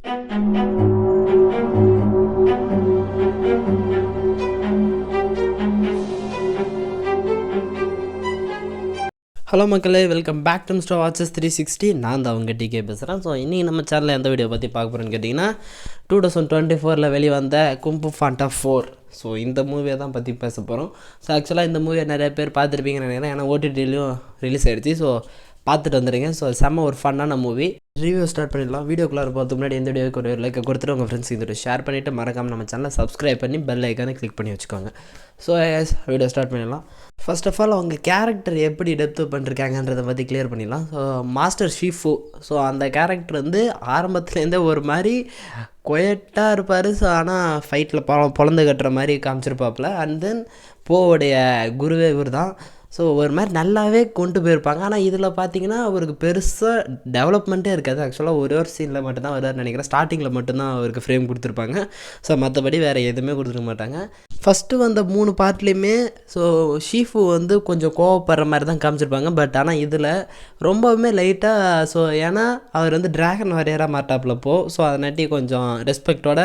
Hello மக்களே, welcome back to Mister Watches 360. நான் தான் அவங்க டிகே பேசுகிறேன். ஸோ இன்றைக்கி நம்ம சேனலில் எந்த வீடியோ பற்றி பார்க்க போகிறேன்னு கேட்டிங்கன்னா 2024 வெளிவந்த கும்பு ஃபாண்டா 4. ஸோ இந்த மூவியை தான் பற்றி பேச போகிறோம். ஸோ ஆக்சுவலாக இந்த மூவியை நிறைய பேர் பார்த்துருப்பீங்கன்னு நினைக்கிறேன். ஏன்னா ஓடிடிலையும் ரிலீஸ் ஆகிடுச்சு. ஸோ பார்த்துட்டு வந்துடுங்க. ஸோ செம்ம ஒரு ஃபன்னான மூவி. ரிவ்யூ ஸ்டார்ட் பண்ணிடலாம். வீடியோக்குள்ளே போகிறதுக்கு முன்னாடி எந்த வீடியோக்கு ஒரு லைக்கை கொடுத்துட்டு உங்கள் ஃப்ரெண்ட்ஸ் இந்த வீடியோ ஷேர் பண்ணிவிட்டு மறக்காமல் நம்ம சேனலை சப்ஸ்கிரைப் பண்ணி பெல் ஐக்கானை கிளிக் பண்ணி வச்சுக்கோங்க. ஸோ வீடியோ ஸ்டார்ட் பண்ணிடலாம். ஃபர்ஸ்ட் ஆஃப் ஆல் அவங்க கேரக்டர் எப்படி டெப்த் பண்ணிருக்காங்கன்றதை பற்றி கிளியர் பண்ணிடலாம். ஸோ மாஸ்டர் ஷீஃபு, ஸோ அந்த கேரக்டர் வந்து ஆரம்பத்துலேருந்தே ஒரு மாதிரி கொயட்டாக இருப்பார். ஸோ ஆனால் ஃபைட்டில் பொழந்து கட்டுற மாதிரி காமிச்சிருப்பாப்புல. அண்ட் தென் போவுடைய குருவே இவர் தான். ஸோ ஒரு மாதிரி நல்லாவே கொண்டு போயிருப்பாங்க. ஆனால் இதில் பார்த்தீங்கன்னா அவருக்கு பெருசாக டெவலப்மெண்ட்டே இருக்காது. ஆக்சுவலாக ஒரு சீனில் மட்டும்தான் வருவார் நினைக்கிறேன். ஸ்டார்டிங்கில் மட்டும்தான் அவருக்கு ஃப்ரேம் கொடுத்துருப்பாங்க. ஸோ மற்றபடி வேறு எதுவுமே கொடுத்துருக்க மாட்டாங்க. ஃபஸ்ட்டு வந்த 3 பார்ட்லேயுமே ஸோ ஷீஃபு வந்து கொஞ்சம் கோவப்படுற மாதிரி தான் காமிச்சிருப்பாங்க. பட் ஆனால் இதில் ரொம்பவுமே லைட்டாக ஸோ ஏன்னா அவர் வந்து டிராகன் வாரியராக மாட்டாப்புல ஸோ அதனாட்டி கொஞ்சம் ரெஸ்பெக்டோட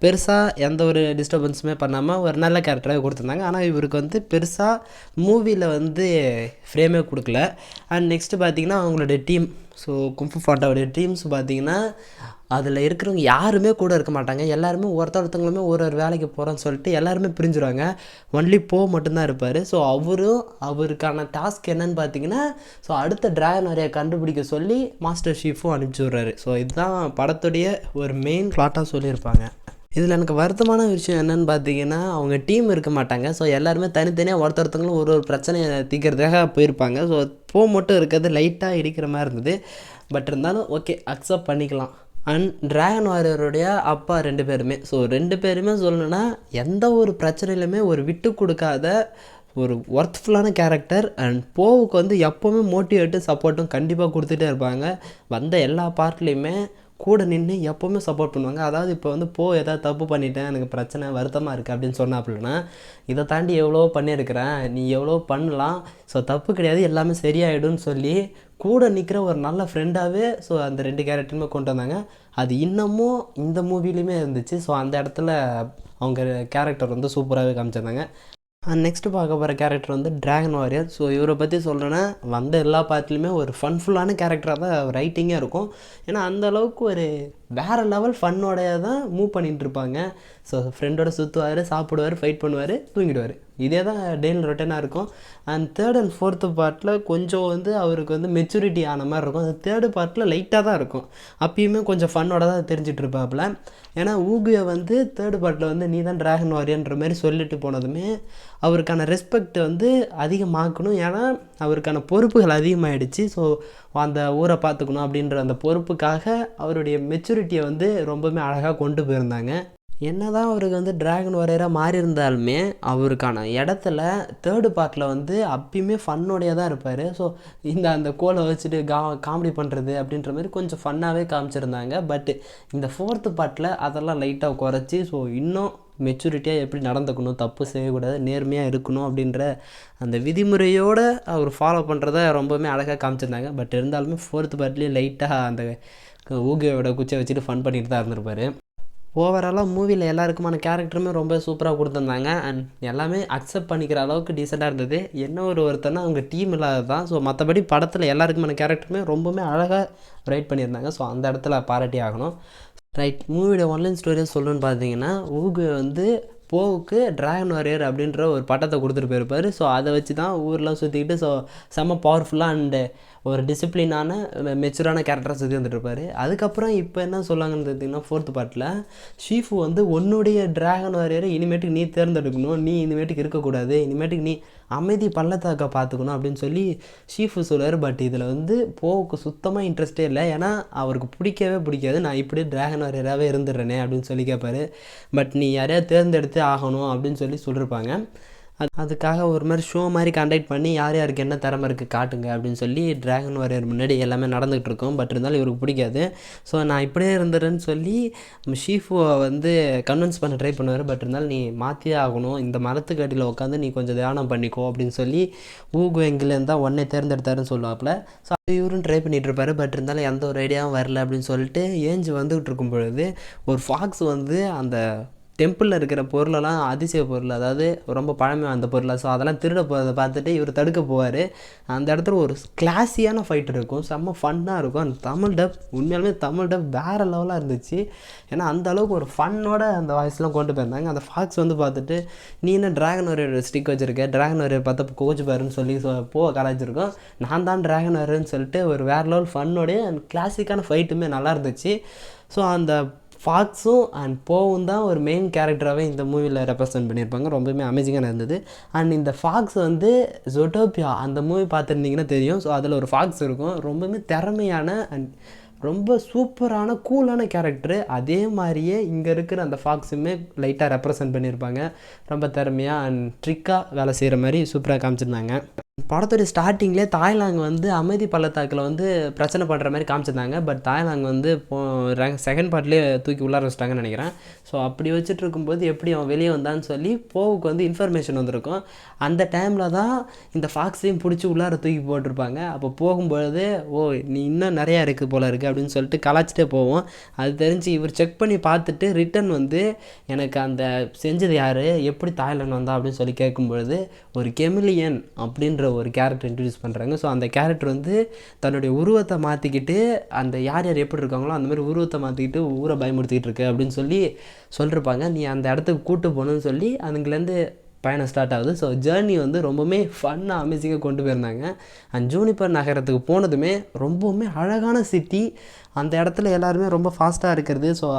பெருசாக எந்த ஒரு டிஸ்டர்பன்ஸுமே பண்ணாமல் ஒரு நல்ல கேரக்டராக கொடுத்துருந்தாங்க. ஆனால் இவருக்கு வந்து பெருசாக மூவியில் வந்து ஃப்ரேமே கொடுக்கல. அண்ட் நெக்ஸ்ட்டு பார்த்திங்கன்னா அவங்களுடைய டீம், ஸோ கும்பு ஃபாண்டாவுடைய டீம்ஸ் பார்த்திங்கன்னா அதில் இருக்கிறவங்க யாருமே கூட இருக்க மாட்டாங்க. எல்லாருமே ஒருத்தவங்களுமே ஒரு வேலைக்கு போகிறோன்னு சொல்லிட்டு எல்லாருமே பிரிஞ்சுருவாங்க. ஒன்லி மட்டும்தான் இருப்பார். ஸோ அவருக்கான டாஸ்க் என்னன்னு பார்த்தீங்கன்னா ஸோ அடுத்த டிராகன் வாரியை கண்டுபிடிக்க சொல்லி மாஸ்டர் ஷீஃபும் அனுப்பிச்சி விட்றாரு. ஸோ இதுதான் படத்துடைய ஒரு மெயின் பிளாட்டாக சொல்லியிருப்பாங்க. இதில் எனக்கு வருத்தமான விஷயம் என்னென்னு பார்த்தீங்கன்னா அவங்க டீம் இருக்க மாட்டாங்க. ஸோ எல்லாருமே தனித்தனியாக ஒருத்தவங்களும் ஒரு பிரச்சனையை தீர்க்கிறதுக்காக போயிருப்பாங்க. ஸோ மட்டும் இருக்கிறது லைட்டாக இடிக்கிற மாதிரி இருந்தது. பட் இருந்தாலும் ஓகே, அக்செப்ட் பண்ணிக்கலாம். அண்ட் டிராகன் வாரியருடைய அப்பா 2 பேருமே, ஸோ 2 பேருமே சொல்லணுன்னா எந்த ஒரு பிரச்சனையிலுமே ஒரு விட்டு கொடுக்காத ஒரு ஒர்த்ஃபுல்லான கேரக்டர். அண்ட் போவுக்கு வந்து எப்போவுமே மோட்டிவேட்டு சப்போர்ட்டும் கண்டிப்பாக கொடுத்துட்டே இருப்பாங்க. வந்த எல்லா பார்ட்லேயுமே கூட நின்று எப்போவுமே சப்போர்ட் பண்ணுவாங்க. அதாவது இப்போ வந்து ஏதாவது தப்பு பண்ணிட்டேன், எனக்கு பிரச்சனை வருத்தமாக இருக்குது அப்படின்னு சொன்னாப்புலனா இதை தாண்டி எவ்வளோ பண்ணியிருக்கிறேன், நீ எவ்வளோ பண்ணலாம், ஸோ தப்பு கிடையாது, எல்லாமே சரியாயிடும்னு சொல்லி கூட நிற்கிற ஒரு நல்ல ஃப்ரெண்டாகவே ஸோ அந்த 2 கேரக்டருமே கொண்டு வந்தாங்க. அது இன்னமும் இந்த மூவிலையுமே இருந்துச்சு. ஸோ அந்த இடத்துல அவங்க கேரக்டர் வந்து சூப்பராகவே காமிச்சிருந்தாங்க. நெக்ஸ்ட்டு பார்க்க போகிற கேரக்டர் வந்து டிராகன் வாரியர். ஸோ இவரை பற்றி சொல்கிறேன்னா வந்த எல்லா பார்ட்லையுமே ஒரு ஃபன்ஃபுல்லான கேரக்டராக தான் ரைட்டிங்கே இருக்கும். ஏன்னா அந்தளவுக்கு ஒரு வேறு லெவல் ஃபன்னோடைய தான் மூவ் பண்ணிகிட்டு இருப்பாங்க. ஸோ ஃப்ரெண்டோட சுற்றுவார், சாப்பிடுவார், ஃபைட் பண்ணுவார், தூங்கிடுவார். இதே தான் டெய்லி ரொட்டீனாக இருக்கும். அண்ட் 3rd and 4th பார்ட்டில் கொஞ்சம் வந்து அவருக்கு வந்து மெச்சூரிட்டி ஆன மாதிரி இருக்கும். அது 3rd பார்ட்டில் லைட்டாக தான் இருக்கும். அப்பயுமே கொஞ்சம் ஃபன்னோட தான் தெரிஞ்சிட்டு இருப்பாப்புல. ஏன்னா ஊகுயை வந்து 3rd பார்ட்டில் வந்து நீ தான் டிராகன் வாரியன்ற மாதிரி சொல்லிட்டு போனதுமே அவருக்கான ரெஸ்பெக்ட் வந்து அதிகமாக்கணும். ஏன்னா அவருக்கான பொறுப்புகள் அதிகமாகிடுச்சு. ஸோ அந்த ஊரை பார்த்துக்கணும் அப்படின்ற அந்த பொறுப்புக்காக அவருடைய மெச்சூரிட்டியை வந்து ரொம்பவுமே அழகாக கொண்டு போயிருந்தாங்க. என்ன தான் அவருக்கு வந்து டிராகன் வாரியராக மாறி இருந்தாலுமே அவருக்கான இடத்துல 3rd பார்ட்டில் வந்து அப்பயுமே ஃபன்னோடையே தான் இருப்பார். ஸோ அந்த கோலை வச்சுட்டு காமெடி பண்ணுறது அப்படின்ற மாதிரி கொஞ்சம் ஃபன்னாகவே காமிச்சிருந்தாங்க. பட் இந்த 4th பார்ட்டில் அதெல்லாம் லைட்டாக குறைச்சி ஸோ இன்னும் மெச்சூரிட்டியாக எப்படி நடந்துக்கணும், தப்பு செய்யக்கூடாது, நேர்மையாக இருக்கணும் அப்படின்ற அந்த விதிமுறையோடு அவர் ஃபாலோ பண்ணுறத ரொம்பவுமே அழகாக காமிச்சிருந்தாங்க. பட் இருந்தாலுமே 4th பார்ட்லேயும் லைட்டாக அந்த ஊகியோட குச்சியை வச்சுட்டு ஃபன் பண்ணிட்டு தான் இருந்திருப்பார். ஓவராலாக மூவியில் எல்லாருக்குமான கேரக்டருமே ரொம்ப சூப்பராக கொடுத்துருந்தாங்க. அண்ட் எல்லாமே அக்செப்ட் பண்ணிக்கிற அளவுக்கு டீசெண்டாக இருந்தது. என்ன ஒருத்தனா அவங்க டீம் இல்லாதது தான். ஸோ மற்றபடி படத்தில் எல்லாருக்குமான கேரக்டருமே ரொம்பவுமே அழகாக ரைட் பண்ணியிருந்தாங்க. ஸோ அந்த இடத்துல பாராட்டி ஆகணும். ரைட், மூவியோட ஒன்லைன் ஸ்டோரியை சொல்லணுன்னு பார்த்தீங்கன்னா ஊகு வந்து போவுக்கு டிராகன் வாரியர் அப்படின்ற ஒரு பட்டத்தை கொடுத்துட்டு போயிருப்பார். ஸோ அதை வச்சு தான் ஊரெலாம் சுற்றிக்கிட்டு ஸோ செம்ம பவர்ஃபுல்லாக அண்டு ஒரு டிசிப்ளினான மெச்சூரான கேரக்டராக சுற்றி வந்துட்டுருப்பார். அதுக்கப்புறம் இப்போ என்ன சொல்லாங்கன்னு பார்த்தீங்கன்னா 4th பார்ட்டில் ஷீஃபு வந்து உன்னுடைய டிராகன் வாரியரை இனிமேட்டுக்கு நீ தேர்ந்தெடுக்கணும், நீ இனிமேட்டுக்கு இருக்கக்கூடாது, இனிமேட்டுக்கு நீ அமைதி பள்ளத்தாக்க பார்த்துக்கணும் அப்படின்னு சொல்லி ஷீஃபு சொல்லுவார். பட் இதில் வந்து போவுக்கு சுத்தமாக இன்ட்ரெஸ்ட்டே இல்லை. ஏன்னா அவருக்கு பிடிக்காது, நான் இப்படி டிராகன் வாரியராகவே இருந்துடுறேனே அப்படின்னு சொல்லி கேட்பார். பட் நீ யாரையா தேர்ந்தெடுத்து ஆகணும் அப்படின்னு சொல்லியிருப்பாங்க. அதுக்காக ஒரு மாதிரி ஷோ மாதிரி கண்டக்ட் பண்ணி யார் யாருக்கு என்ன திறமை இருக்குது காட்டுங்க அப்படின்னு சொல்லி டிராகன் வாரியர் முன்னாடி எல்லாமே நடந்துகிட்டு இருக்கும். பட் இருந்தாலும் இவருக்கு பிடிக்காது. ஸோ நான் இப்படியே இருந்துறேன்னு சொல்லி ஷீஃபுவை வந்து கன்வின்ஸ் பண்ண ட்ரை பண்ணுவார். பட் இருந்தாலும் நீ மாற்றியே ஆகணும், இந்த மரத்துக்கு அடியில் உட்காந்து நீ கொஞ்சம் தியானம் பண்ணிக்கோ அப்படின்னு சொல்லி ஊகு எங்கிலேருந்து தான் உடனே தேர்ந்தெடுத்தாருன்னு சொல்லுவாப்புல. ஸோ இவரும் ட்ரை பண்ணிகிட்டு இருப்பார். பட் இருந்தாலும் எந்த ஒரு ஐடியாவும் வரல அப்படின்னு சொல்லிட்டு ஏஞ்சி வந்துகிட்டு இருக்கும் பொழுது ஒரு ஃபாக்ஸ் வந்து அந்த டெம்பிளில் இருக்கிற பொருளெல்லாம் அதிசய பொருள், அதாவது ரொம்ப பழமை அந்த பொருளை, ஸோ அதெல்லாம் திருட போகிறத பார்த்துட்டு இவர் தடுக்க போவார். அந்த இடத்துல ஒரு கிளாஸியான ஃபைட் இருக்கும், செம்ம ஃபன்னாக இருக்கும். அந்த தமிழ் டப் உண்மையாலுமே தமிழ் டப் வேறு லெவலாக இருந்துச்சு. ஏன்னா அந்த அளவுக்கு ஒரு ஃபன்னோட அந்த வாய்ஸ்லாம் கொண்டு போயிருந்தாங்க. அந்த ஃபாக்ஸ் வந்து பார்த்துட்டு நீ என்ன டிராகன் வாரியர் ஸ்டிக் வச்சுருக்க, டிராகன் வாரியர் பார்த்தா கோச்சு பாருன்னு சொல்லி கலாய்ச்சிருக்கோம். நான் தான் டிராகன் வாரியர்னு சொல்லிட்டு ஒரு வேறு லெவல் ஃபன்னோடைய அந்த கிளாசிக்கான ஃபைட்டுமே நல்லா இருந்துச்சு. ஸோ அந்த ஃபாக்ஸும் அண்ட் போவும் தான் ஒரு மெயின் கேரக்டராகவே இந்த மூவியில் ரெப்ரசன்ட் பண்ணியிருப்பாங்க. ரொம்பவுமே அமேசிங்காக இருந்தது. அண்ட் இந்த ஃபாக்ஸ் வந்து ஜோட்டோபியா அந்த மூவி பார்த்துருந்தீங்கன்னா தெரியும். ஸோ அதில் ஒரு ஃபாக்ஸ் இருக்கும், ரொம்பவுமே திறமையான அண்ட் ரொம்ப சூப்பரான கூலான கேரக்டரு. அதே மாதிரியே இங்கே இருக்கிற அந்த ஃபாக்ஸுமே லைட்டாக ரெப்ரசன்ட் பண்ணியிருப்பாங்க. ரொம்ப திறமையாக அண்ட் ட்ரிக்காக வேலை செய்கிற மாதிரி சூப்பராக காமிச்சிருந்தாங்க. படத்தோடைய ஸ்டார்டிங்லேயே தாய்லாந்து வந்து அமைதி பள்ளத்தாக்கில் வந்து பிரச்சனை பண்ணுற மாதிரி காமிச்சிருந்தாங்க. பட் தாய்லாந்து வந்து செகண்ட் பார்ட்லேயே தூக்கி உள்ளார வச்சிட்டாங்கன்னு நினைக்கிறேன். ஸோ அப்படி வச்சுட்டு இருக்கும்போது எப்படி அவன் வெளியே வந்தான்னு சொல்லி போவுக்கு வந்து இன்ஃபர்மேஷன் வந்திருக்கும். அந்த டைமில் தான் இந்த ஃபாக்ஸையும் பிடிச்சி உள்ளார தூக்கி போட்டிருப்பாங்க. அப்போ போகும்பொழுது நீ இன்னும் நிறையா இருக்குது போல இருக்குது அப்படின்னு சொல்லிட்டு கலாச்சிட்டே போவோம். அது தெரிஞ்சு இவர் செக் பண்ணி பார்த்துட்டு ரிட்டன் வந்து எனக்கு அந்த செஞ்சது யார், எப்படி தாய்லாந்து வந்தா அப்படின்னு சொல்லி கேட்கும்பொழுது ஒரு கெமிலியன் அப்படின்ற ஒரு கேரக்டர் இன்ட்ரடியூஸ் பண்ணுறாங்க. ஸோ அந்த கேரக்டர் வந்து தன்னுடைய உருவத்தை மாற்றிக்கிட்டு அந்த யார் யார் எப்படி இருக்காங்களோ அந்த மாதிரி உருவத்தை மாற்றிக்கிட்டு ஊரை பயமுறுத்திக்கிட்டு இருக்கு அப்படின்னு சொல்லி சொல்லியிருப்பாங்க. நீ அந்த இடத்துக்கு கூட்டு போகணுன்னு சொல்லி அதுங்கலேருந்து பயணம் ஸ்டார்ட் ஆகுது. ஸோ ஜேர்னி வந்து ரொம்பவுமே ஃபன்னாக அமேசிங்காக கொண்டு போயிருந்தாங்க. அண்ட் ஜூனிப்பர் நகரத்துக்கு போனதுமே ரொம்பவுமே அழகான சிட்டி, அந்த இடத்துல எல்லாருமே ரொம்ப ஃபாஸ்ட்டாக இருக்கிறது. ஸோ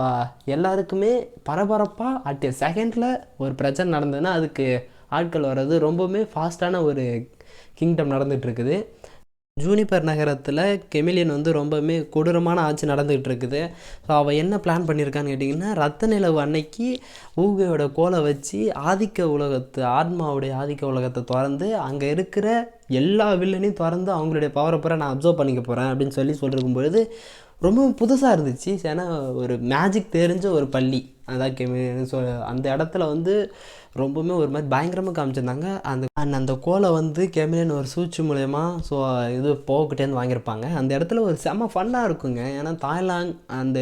எல்லாருக்குமே பரபரப்பாக அட் எ செகண்டில் ஒரு பிரச்சனை நடந்ததுன்னா அதுக்கு ஆட்கள் வர்றது, ரொம்பவுமே ஃபாஸ்ட்டான ஒரு கிங்டம் நடந்துகிட்ருக்குது. ஜூனிப்பர் நகரத்தில் கெமிலியன் வந்து ரொம்பவுமே கொடூரமான ஆட்சி நடந்துகிட்டு இருக்குது. ஸோ அவள் என்ன பிளான் பண்ணியிருக்கான்னு கேட்டிங்கன்னா, ரத்த நிலவு அன்னைக்கு ஊகையோட கோலை வச்சு ஆத்மாவுடைய ஆதிக்க உலகத்தை திறந்து அங்கே இருக்கிற எல்லா வில்லனையும் திறந்து அவங்களுடைய பவரை பூரா நான் அப்சர்வ் பண்ணிக்க போகிறேன் அப்படின்னு சொல்லியிருக்கும்பொழுது ரொம்பவும் புதுசாக இருந்துச்சு. ஏன்னா ஒரு மேஜிக் தெரிஞ்ச ஒரு பள்ளி அதான் கெமிலியன். ஸோ அந்த இடத்துல வந்து ரொம்பவுமே ஒரு மாதிரி பயங்கரமாக காமிச்சிருந்தாங்க. அந்த கோலை வந்து கெமிலியன் ஒரு சூழ்ச்சி மூலயமா ஸோ இது போகிட்டேருந்து வாங்கியிருப்பாங்க. அந்த இடத்துல ஒரு செம்ம ஃபன்னாக இருக்குங்க. ஏன்னா தாய்லாந்து அந்த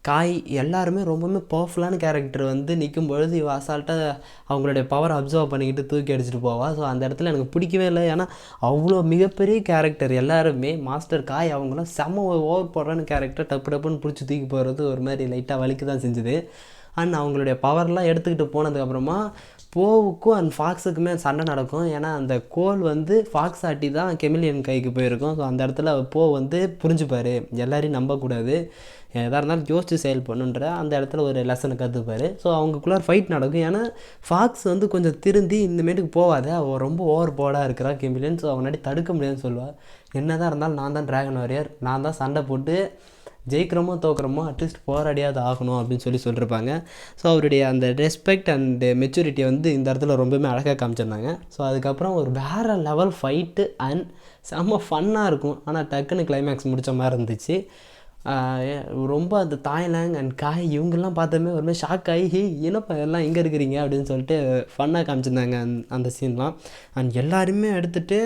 காய் எல்லாருமே ரொம்பவுமே பவர்ஃபுல்லான கேரக்டர் வந்து நிற்கும் பொழுது இவ அசால்ட்டாக அவங்களுடைய பவர் அப்சர்வ் பண்ணிக்கிட்டு தூக்கி அடிச்சுட்டு போவா. ஸோ அந்த இடத்துல எனக்கு பிடிக்கவே இல்லை. ஏன்னா அவ்வளோ மிகப்பெரிய கேரக்டர் எல்லாருமே மாஸ்டர் காய் அவங்களாம் செம்ம ஓவர் போடுறான கேரக்டர் டப்பு டப்புன்னு பிடிச்சி தூக்கி போகிறது ஒரு மாதிரி லைட்டாக வலிக்கு தான் செஞ்சுது. அண்ட் அவங்களுடைய பவர்லாம் எடுத்துக்கிட்டு போனதுக்கப்புறமா போவுக்கும் அண்ட் ஃபாக்ஸுக்குமே சண்டை நடக்கும். ஏன்னா அந்த கோல் வந்து ஃபாக்ஸ் ஆட்டி தான் கெமிலியன் கைக்கு போயிருக்கும். ஸோ அந்த இடத்துல வந்து புரிஞ்சுப்பார், எல்லாரையும் நம்பக்கூடாது, எதாக இருந்தாலும் யோசிச்சு செயல் பண்ணுன்ற அந்த இடத்துல ஒரு லெசனை கற்றுப்பார். ஸோ அவங்களுக்குள்ள ஃபைட் நடக்கும். ஏன்னா ஃபாக்ஸ் வந்து கொஞ்சம் திருந்தி இந்தமாட்டுக்கு போகாத, அவள் ரொம்ப ஓவர் போர்டாக இருக்கிறா கெமிலியன், ஸோ அவனாடி தடுக்க முடியாதுன்னு சொல்லுவாள். என்ன தான் இருந்தாலும் நான் தான் டிராகன் வாரியர், நான் தான் சண்டை போட்டு ஜெயிக்கிறோமோ தோக்குறோமோ அட்லீஸ்ட் போராடியாவது ஆகணும் அப்படின்னு சொல்லியிருப்பாங்க. ஸோ அவருடைய அந்த ரெஸ்பெக்ட் அண்டு மெச்சூரிட்டியை வந்து இந்த இடத்துல ரொம்பவுமே அழகாக காமிச்சிருந்தாங்க. ஸோ அதுக்கப்புறம் ஒரு வேறு லெவல் ஃபைட்டு அண்ட் செம்ம ஃபன்னாக இருக்கும். ஆனால் டக்குன்னு கிளைமேக்ஸ் முடித்த மாதிரி இருந்துச்சு. ரொம்ப அந்த தாய்லாந்து அண்ட் காய் இவங்கெல்லாம் பார்த்தோமே ஒரு மாதிரி ஷாக் ஆகி என்னப்பா எல்லாம் எங்கே இருக்கிறீங்க அப்படின்னு சொல்லிட்டு ஃபன்னாக காமிச்சிருந்தாங்க அந்த சீன்லாம். அண்ட் எல்லாருமே எடுத்துகிட்டு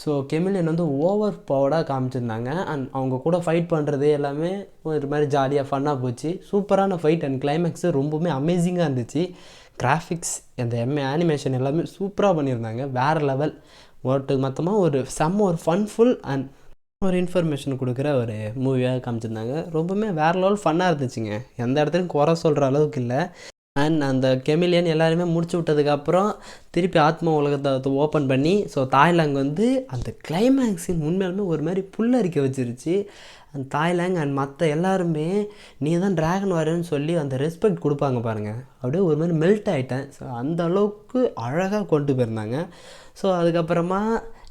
ஸோ கெமிலியன் வந்து ஓவர் பவர்டாக காமிச்சிருந்தாங்க. அண்ட் அவங்க கூட ஃபைட் பண்ணுறது எல்லாமே ஒரு மாதிரி ஜாலியாக ஃபன்னாக போச்சு. சூப்பரான ஃபைட் அண்ட் கிளைமேக்ஸு ரொம்பவுமே அமேசிங்காக இருந்துச்சு. கிராஃபிக்ஸ் அந்த அனிமேஷன் எல்லாமே சூப்பராக பண்ணியிருந்தாங்க, வேறு லெவல். மொத்தமாக ஒரு ஒரு ஃபன்ஃபுல் அண்ட் ஒரு இன்ஃபர்மேஷன் கொடுக்குற ஒரு மூவியாக காமிச்சிருந்தாங்க. ரொம்பவுமே வேறு லெவல் ஃபன்னாக இருந்துச்சுங்க, எந்த இடத்துலையும் குறை சொல்கிற அளவுக்கு இல்லை. அண்ட் அந்த கெமிலியன் எல்லாருமே முடிச்சு விட்டதுக்கப்புறம் திருப்பி ஆத்மா உலகத்தை ஓப்பன் பண்ணி ஸோ தாய்லாந்து வந்து அந்த கிளைமேக்ஸின் உண்மையாலுமே ஒரு மாதிரி புல்லரிக்க வச்சிருச்சு. அந்த தாய்லாந்து அண்ட் மற்ற எல்லாருமே நீ தான் டிராகன் வாரியர்னு சொல்லி அந்த ரெஸ்பெக்ட் கொடுப்பாங்க பாருங்கள், அப்படியே ஒரு மாதிரி மெல்ட் ஆகிட்டேன். ஸோ அந்த அளவுக்கு அழகாக கொண்டு போயிருந்தாங்க. ஸோ அதுக்கப்புறமா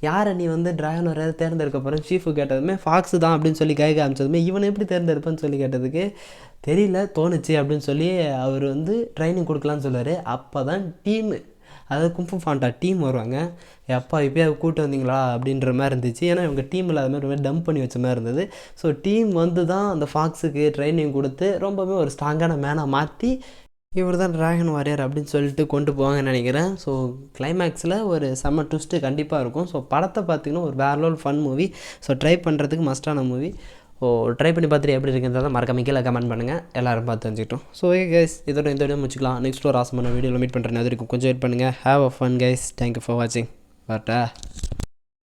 யாரை நீ வந்து டிராகன் வாரியர் தேர்ந்தெடுக்க போகிறேன் சீஃபு கேட்டதுமே ஃபாக்ஸு தான் அப்படின்னு சொல்லி கை காமிச்சதுமே இவனை எப்படி தேர்ந்தெடுப்பேன்னு சொல்லி கேட்டதுக்கு தெரியல தோணுச்சு அப்படின்னு சொல்லி அவர் வந்து ட்ரைனிங் கொடுக்கலான்னு சொல்லுவார். அப்போ தான் டீமு அதாவது கும்பு ஃபாண்டா டீம் வருவாங்க. எப்பா இப்போயே கூப்பிட்டு வந்தீங்களா அப்படின்ற மாதிரி இருந்துச்சு. ஏன்னா இவங்க டீம் இல்லாத மாதிரி ரொம்ப டம்ப் பண்ணி வச்ச மாதிரி இருந்தது. ஸோ டீம் வந்து தான் அந்த ஃபாக்ஸுக்கு ட்ரைனிங் கொடுத்து ரொம்பவே ஒரு ஸ்ட்ராங்கான மேனாக மாற்றி இவர் தான் ட்ராகன் வாரியர் அப்படின்னு சொல்லிட்டு கொண்டு போவாங்கன்னு நினைக்கிறேன். ஸோ கிளைமேக்ஸில் ஒரு செம்ம ட்விஸ்ட்டு கண்டிப்பாக இருக்கும். ஸோ படத்தை பார்த்திங்கன்னா ஒரு வேற level fun movie. So try பண்ணுறதுக்கு மஸ்டான மூவி. ஸோ ட்ரை பண்ணி பார்த்துட்டு எப்படி இருக்குன்றதை மறக்காம கீழே கமெண்ட் பண்ணுங்கள். எல்லோரும் பார்த்து தெரிஞ்சுக்கிட்டோம். ஸோ ஓகே கைஸ், இதோட இந்த வீடியோ முடிச்சுக்கலாம். நெக்ஸ்ட் ஒரு ஆசமான வீடியோவில் மீட் பண்ணுறேன். அது இருக்கும் கொஞ்சம் வெயிட் பண்ணுங்கள். Have a fun guys. Thank you for வாட்சிங். பட்டா